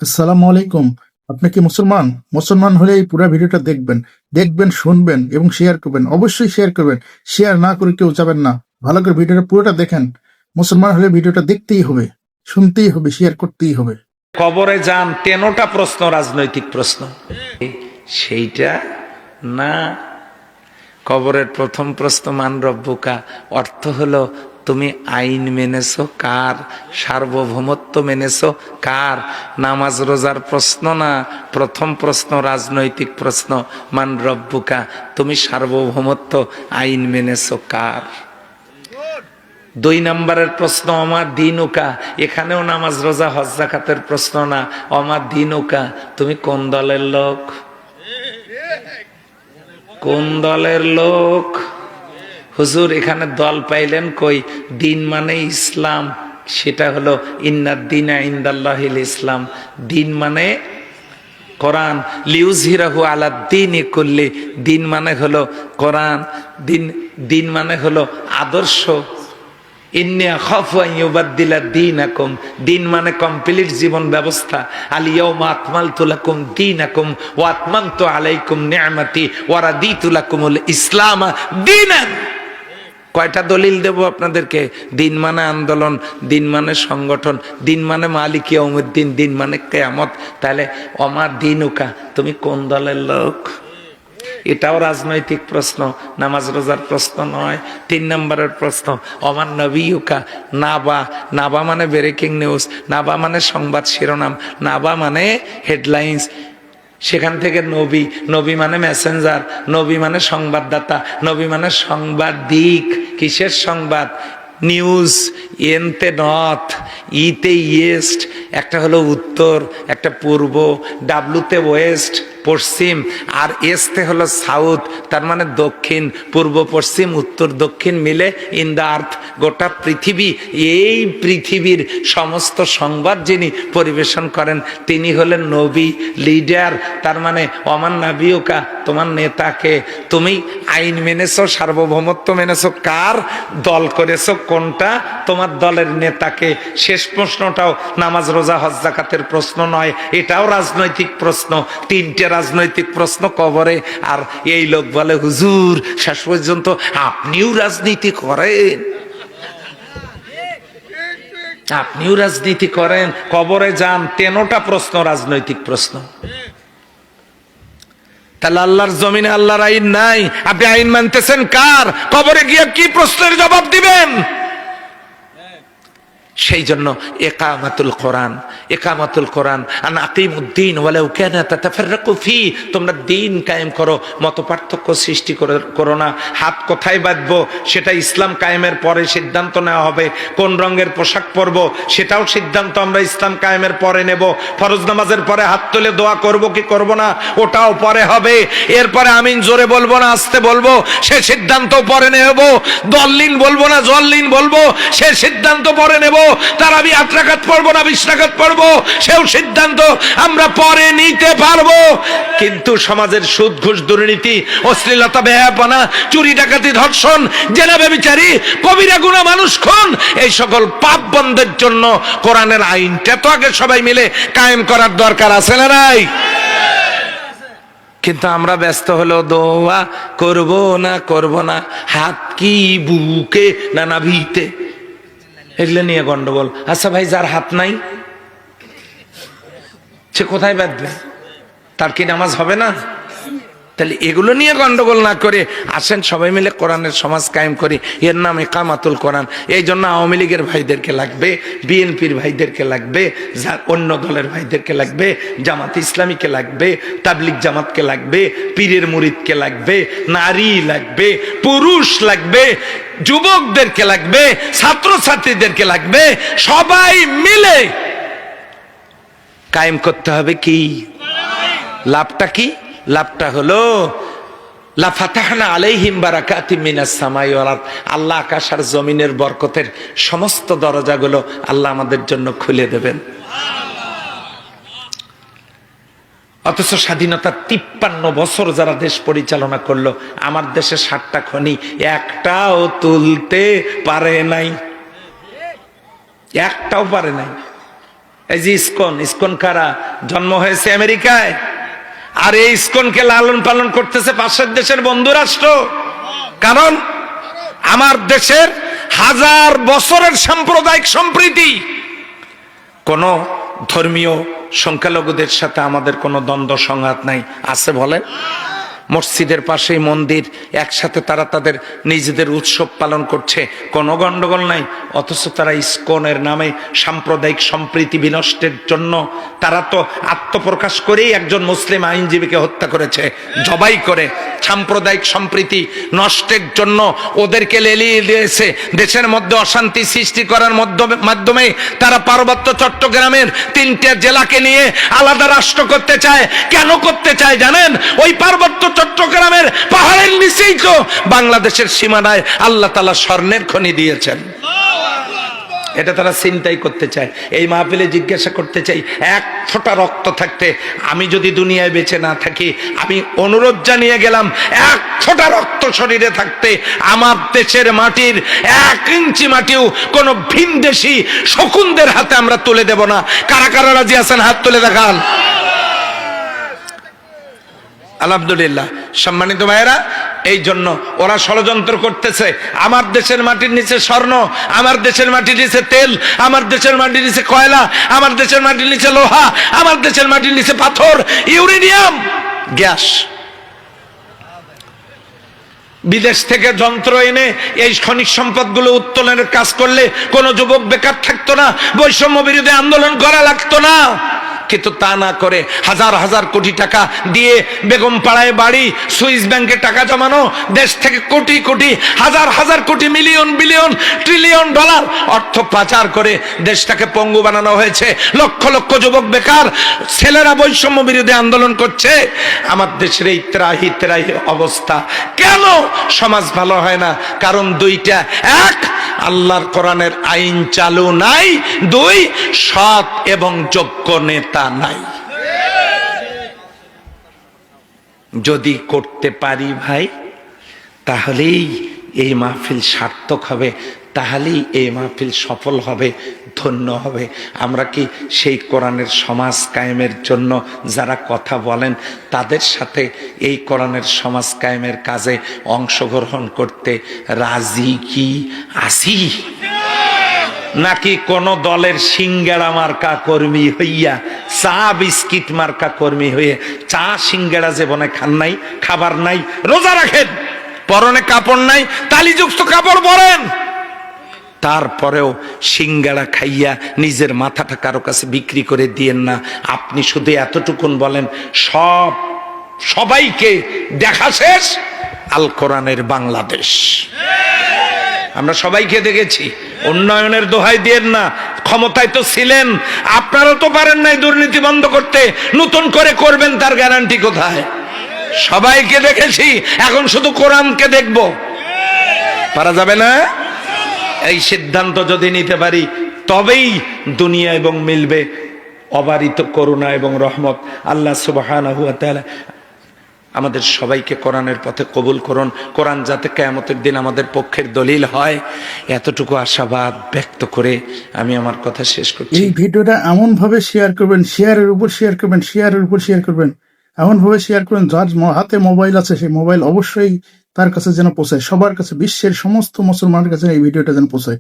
আসসালামু আলাইকুম। আপনি কি মুসলমান? মুসলমান হলে এই পুরো ভিডিওটা দেখবেন, শুনবেন এবং শেয়ার করবেন। অবশ্যই শেয়ার করবেন। শেয়ার না করে কেউ যাবেন না। ভালো করে ভিডিওটা পুরোটা দেখেন। মুসলমান হলে ভিডিওটা দেখতেই হবে, শুনতেই হবে, শেয়ার করতেই হবে। কবরে যান 13টা প্রশ্ন রাজনৈতিক প্রশ্ন সেইটা না। কবরের প্রথম প্রশ্ন মান রব্বুকা, অর্থ হলো তুমি আইন মেনেছো কার, সার্বভৌমত্ব মেনেছো কার। নামাজ রোজার প্রশ্ন না, প্রথম প্রশ্ন রাজনৈতিক প্রশ্ন, মান রব্বুকা, তুমি সার্বভৌমত্ব আইন মেনেছো কার। 2 নম্বরের প্রশ্ন আমার দিনুকা, এখানেও নামাজ রোজা হজ যাকাতের প্রশ্ন না, আমার দিনুকা, তুমি কোন দলের লোক, কোন দলের লোক। হুজুর এখানে দল পাইলেন কই, দিন মানে ইসলাম, সেটা হলো ইন্নাদ দীনা ইনদাল্লাহিল ইসলাম, দিন মানে কোরআন, লিউজহিরাহু আলা দ্বীনি কুল্লি, দিন মানে হলো কোরআন, দিন দিন মানে হলো আদর্শ। ইন্নী আখাফু আন ইউবাদদিলা দীনাকুম, দিন মানে কমপ্লিট জীবন ব্যবস্থা। আল ইয়াউমা আকমালতু লাকুম দীনাকুম ওয়া আতমামতু আলাইকুম নি'মাতি ওয়া রাদিতু লাকুমুল ইসলাম দীনান। কয়টা দলিল দেব আপনাদেরকে? দিন মানে আন্দোলন, দিন মানে সংগঠন, দিন মানে মালিক ইয়াউমুদ্দিন, দিন মানে কিয়ামত। তাহলে আমার দিনুকা, তুমি কোন দলের লোক। এটাও রাজনৈতিক প্রশ্ন, নামাজ রোজার প্রশ্ন নয়। 3 নম্বরের প্রশ্ন, আমার নবীকা, নাবা, নাবা মানে ব্রেকিং নিউজ, নাবা মানে সংবাদ শিরোনাম, নাবা মানে হেডলাইন্স। সেখান থেকে নবী, নবী মানে মেসেঞ্জার, নবী মানে সংবাদদাতা, নবী মানে সাংবাদিক। কিসের সংবাদ? নিউজ। এনতে নর্থ, ইতে ইয়েস্ট, একটা হলো উত্তর, একটা পূর্ব, ডাব্লুতে ওয়েস্ট পশ্চিম, আর এসতে হলো সাউথ, তার মানে দক্ষিণ। পূর্ব পশ্চিম উত্তর দক্ষিণ মিলে ইন দ্য আর্থ, গোটা পৃথিবী। এই পৃথিবীর সমস্ত সংবাদ যিনি পরিবেশন করেন তিনি হলেন নবী, লিডার। তার মানে অমান নাবিয়কা, তোমার নেতাকে। তুমি আইন মেনেছো, সার্বভৌমত্ব মেনেছো কার, দল করেছো কোনটা, তোমার দলের নেতাকে। শেষ প্রশ্নটাও নামাজ রোজা হজ যাকাতের প্রশ্ন নয়, এটাও রাজনৈতিক প্রশ্ন। 3টে রাজনৈতিক প্রশ্ন কবরে। আর এই লোক বলে হুজুর শেষ পর্যন্ত আপনিও রাজনীতি করেন, আপনিও রাজনীতি করেন। কবরে যান 13টা প্রশ্ন রাজনৈতিক প্রশ্ন। তাহলে আল্লাহর জমিনে আল্লাহর আইন নাই, আপনি আইন মানতেছেন কার? কবরে গিয়ে কি প্রশ্নের জবাব দিবেন? সেই জন্য ইকামাতুল কোরআন, ইকামাতুল কোরআন, আন আকিমুদ্দিন ওয়ালাউ কানা তাতাফাররাকু ফি, তোমরা দিন কায়েম করো, মতপার্থক্য সৃষ্টি করো না। হাত কোথায় বাঁধবো সেটা ইসলাম কায়েমের পরে সিদ্ধান্ত নেওয়া হবে। কোন রঙের পোশাক পরবো সেটাও সিদ্ধান্ত আমরা ইসলাম কায়েমের পরে নেব। ফরজ নামাজের পরে হাত তুলে দোয়া করব কি করব না ওটাও পরে হবে। এরপরে আমিন জোরে বলবো না আস্তে বলবো সে সিদ্ধান্ত পরে নেব। দল্লিন বলবো না জল্লিন বলবো সে সিদ্ধান্ত পরে নেব। তারাবি 8 রাকাত পড়বো না 20 রাকাত পড়বো সেও সিদ্ধান্ত আমরা পরে নিতে পারবো। কিন্তু সমাজের সুদ ঘুষ দুর্নীতি অশ্লীলতা বেহায়াপনা চুরি ডাকাতি ধর্ষণ জেনা ব্যভিচারী কবিরা গুনাহ মানুষ খুন এই সকল পাপ বন্ধের জন্য কোরআনের আইনটা তো আগে সবাই মিলে কায়েম করার দরকার আছে না নাই? কিন্তু আমরা ব্যস্ত হলো দোয়া করব না, হাত কি বুকে না নাভিতে, এগুলো নিয়ে গন্ডগোল। আচ্ছা ভাই, যার হাত নাই সে কোথায় বাঁধবে? তার কি নামাজ হবে না? তাহলে এগুলো নিয়ে গন্ডগোল না করে আসেন সবাই মিলে কোরআনের সমাজ কায়েম করি। এর নাম ইকামাতুল কোরআন। এই জন্য আওয়ামী লীগের ভাইদেরকে লাগবে, বিএনপির ভাইদেরকে লাগবে, অন্য দলের ভাইদেরকে লাগবে, জামাত ইসলামীকে লাগবে, তাবলিগ জামাতকে লাগবে, পীরের মুরিদকে লাগবে, নারী লাগবে, পুরুষ লাগবে, যুবকদেরকে লাগবে, ছাত্রছাত্রীদেরকে লাগবে। সবাই মিলে কায়েম করতে হবে। কি লাভটা? কি লাভটা? হলো লা ফাতাহনা আলাইহিম বারাকাতিম মিনাস সামাই ওয়াল আরদ, আল্লাহ আকাশ আর জমিনের বরকতের সমস্ত দরজাগুলো আল্লাহ আমাদের জন্য খুলে দেবেন। অথচ স্বাধীনতার 53 বছর যারা দেশ পরিচালনা করলো, আমার দেশে 60টা খনি একটাও তুলতে পারে নাই, একটাও পারে নাই। এই যে ইসকন, ইসকন কারা? জন্ম হয়েছে আমেরিকায়, আর এই ইসকনকে লালন পালন করতেছে পাশের দেশের বন্ধু রাষ্ট্র। কারণ আমার দেশের হাজার বছরের সাম্প্রদায়িক সম্প্রীতি, কোন ধর্মীয় সংখ্যালঘুদের সাথে আমাদের কোনো দ্বন্দ্ব সংঘাত নাই। আছে বলেন? মসজিদের পাশেই মন্দির, একসাথে তারা তাদের নিজেদের উৎসব পালন করছে, কোনো গন্ডগোল নাই। অথচ তারা ইসকনের নামে সাম্প্রদায়িক সম্প্রীতি বিনষ্টের জন্য তারা তো আত্মপ্রকাশ করেই একজন মুসলিম আইনজীবীকে হত্যা করেছে, জবাই করে। সাম্প্রদায়িক সম্প্রীতি নষ্টের জন্য ওদেরকে লেলিয়ে দিয়েছে। দেশের মধ্যে অশান্তি সৃষ্টি করার মাধ্যমে তারা পার্বত্য চট্টগ্রামের 3টে জেলাকে নিয়ে আলাদা রাষ্ট্র করতে চায়। কেন করতে চায় জানেন? ওই পার্বত্য চট্টগ্রামের পাহাড়ের নিচেই তো বাংলাদেশের সীমানায় আল্লাহ তাআলা স্বর্ণের খনি দিয়েছেন। এটা তারা চিন্তাই করতে চায়। এই মাহফিলে জিজ্ঞাসা করতে চাই, এক ফোঁটা রক্ত থাকতে আমি যদি দুনিয়ায় বেঁচে না থাকি, আমি অনুরোধ জানিয়ে গেলাম, এক ফোঁটা রক্ত শরীরে থাকতে আমার দেশের মাটির 1 ইঞ্চি মাটিও কোন ভিনদেশী শকুনদের হাতে আমরা তুলে দেব না। কারা কারা রাজি আছেন হাত তুলে দেখান। আলহামদুলিল্লাহ। সম্মানিত ভাইয়েরা, এই জন্য ওরা ষড়যন্ত্র করতেছে। আমার দেশের মাটির নিচে স্বর্ণ, আমার দেশের মাটির নিচে তেল, আমার দেশের মাটির নিচে কয়লা, আমার দেশের মাটির নিচে লোহা, আমার দেশের মাটির নিচে পাথর, ইউরেনিয়াম, গ্যাস। বিদেশ থেকে যন্ত্র এনে এই খনিজ সম্পদগুলো উত্তোলনের কাজ করলে কোনো যুবক বেকার থাকতো না, বৈষম্য বিরোধী আন্দোলন করা লাগতো না। কিন্তু তা না করে হাজার হাজার কোটি টাকা দিয়ে বেগম পাড়ায় বাড়ি, সুইস ব্যাংকে টাকা জমানো, দেশ থেকে কোটি কোটি হাজার হাজার কোটি মিলিয়ন বিলিয়ন ট্রিলিয়ন ডলার অর্থ পাচার করে দেশটাকে পঙ্গু বানানো হয়েছে। লক্ষ লক্ষ যুবক বেকার, ছেলেরা বৈষম্য বিরোধী আন্দোলন করছে। আমার দেশের এই ত্রাহি ত্রাহি অবস্থা কেন? সমাজ ভালো হয় না কারণ দুইটা, এক, আল্লাহর কোরআনের আইন চালু নাই, 2, সৎ এবং যোগ্য নেতা নাই। যদি করতে পারি ভাই, তাহলেই এই মাহফিল সার্থক হবে, তাহলেই এই মাহফিল সফল হবে, ধন্য হবে। আমরা কি সেই কোরআনের সমাজ কায়েমের জন্য যারা কথা বলেন তাদের সাথে এই কোরআনের সমাজ কায়েমের কাজে অংশগ্রহণ করতে রাজি কি আছি? নাকি কোন দলের সিঙ্গাড়া মার্কা কর্মী হইয়া, চা বিস্কিট মার্কা কর্মী হয়ে, চা সিঙ্গাড়া জীবনে খান নাই, খাবার নাই, রোজা রাখেন, পরনে কাপড় নাই, তালিযুক্ত কাপড় পরেন, তারপরেও সিঙ্গাড়া খাইয়া নিজের মাথাটা কারো কাছে বিক্রি করে দিয়েন না। আপনি শুধু এতটুকুন বলেন, সবাইকে দেখা শেষ আল কোরআনের বাংলাদেশ। আমরা সবাইকে দেখেছি। উন্নয়নের দোহাই দিয়েন না, ক্ষমতায় তো ছিলেন, আপনারা তো পারেন নাই দুর্নীতি বন্ধ করতে, নতুন করে করবেন তার গ্যারান্টি কোথায়? সবাইকে দেখেছি, এখন শুধু কোরআনকে দেখব, পারা যাবে না? এই সিদ্ধান্ত যদি নিতে পারি তবেই দুনিয়া এবং মিলবে অবারিত করুণা এবং রহমত। আল্লাহ সুবহানাহু ওয়া তাআলা আমাদের সবাইকে কোরআনের পথে কবুল করুন। কোরআন যাতে কিয়ামতের দিন আমাদের পক্ষের দলিল হয়, এতটুকু আশাবাদ ব্যক্ত করে আমি আমার কথা শেষ করছি। এই ভিডিওটা এমন ভাবে শেয়ার করবেন, শেয়ারের উপর শেয়ার করবেন, শেয়ারের উপর শেয়ার করবেন, এমন ভাবে শেয়ার করবেন যার হাতে মোবাইল আছে সেই মোবাইল অবশ্যই তার কাছে যেন পৌঁছায়, সবার কাছে, বিশ্বের সমস্ত মুসলমানের কাছে এই ভিডিওটা যেন পৌঁছায়।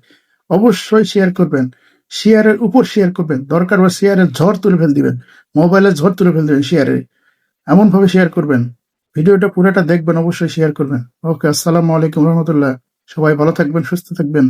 অবশ্যই শেয়ার করবেন, শেয়ারের উপর শেয়ার করবেন, দরকার বা শেয়ারের ঝড় তুলে ফেল দিবেন, মোবাইলের ঝড় তুলে ফেল দিবেন শেয়ারে, এমন ভাবে শেয়ার করবেন। ভিডিওটা পুরোটা দেখবেন, অবশ্যই শেয়ার করবেন। ওকে, আসসালামু আলাইকুম রহমতুল্লাহ। সবাই ভালো থাকবেন, সুস্থ থাকবেন।